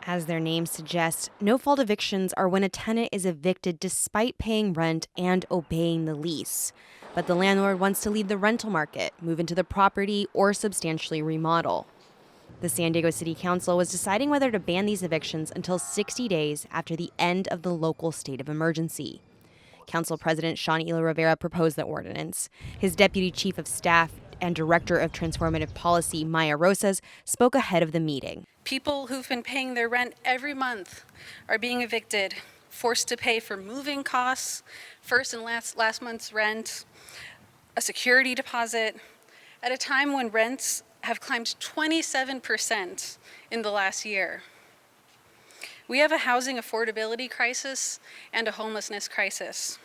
As their name suggests, no-fault evictions are when a tenant is evicted despite paying rent and obeying the lease. But the landlord wants to leave the rental market, move into the property, or substantially remodel. The San Diego City Council was deciding whether to ban these evictions until 60 days after the end of the local state of emergency. Council President Sean Ela Rivera proposed the ordinance. His deputy chief of staff and director of transformative policy, Maya Rosas, spoke ahead of the meeting. People who've been paying their rent every month are being evicted, forced to pay for moving costs, first and last month's rent, a security deposit, at a time when rents have climbed 27% in the last year. We have a housing affordability crisis and a homelessness crisis.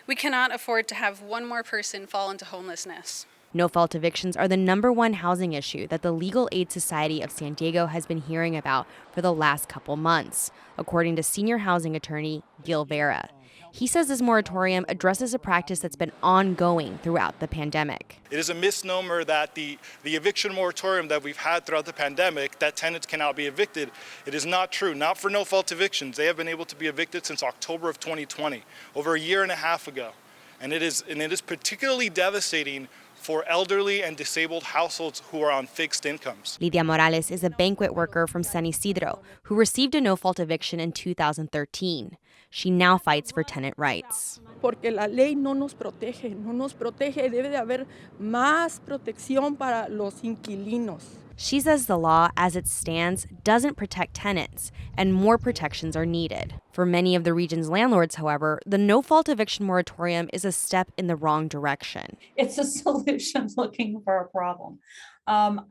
We cannot afford to have one more person fall into homelessness. No-fault evictions are the #1 housing issue that the Legal Aid Society of San Diego has been hearing about for the last couple months, according to senior housing attorney Gil Vera. He says this moratorium addresses a practice that's been ongoing throughout the pandemic. It is a misnomer that the eviction moratorium that we've had throughout the pandemic, that tenants cannot be evicted. It is not true, not for no-fault evictions. They have been able to be evicted since October of 2020, over a year and a half ago. And it is particularly devastating for elderly and disabled households who are on fixed incomes. Lidia Morales is a banquet worker from San Isidro who received a no-fault eviction in 2013. She now fights for tenant rights. Porque la ley no nos protege. Debe de haber más protección para los inquilinos. She says the law, as it stands, doesn't protect tenants, and more protections are needed. For many of the region's landlords, however, the no-fault eviction moratorium is a step in the wrong direction. It's a solution looking for a problem.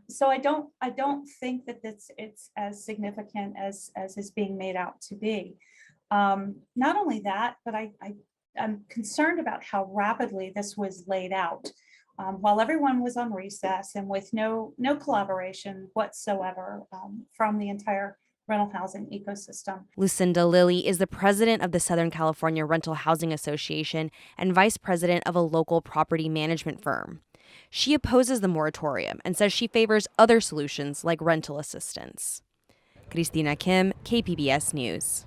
So I don't think that it's as significant as is being made out to be. Not only that, but I'm concerned about how rapidly this was laid out. While everyone was on recess and with no collaboration whatsoever from the entire rental housing ecosystem. Lucinda Lilly is the president of the Southern California Rental Housing Association and vice president of a local property management firm. She opposes the moratorium and says she favors other solutions like rental assistance. Cristina Kim, KPBS News.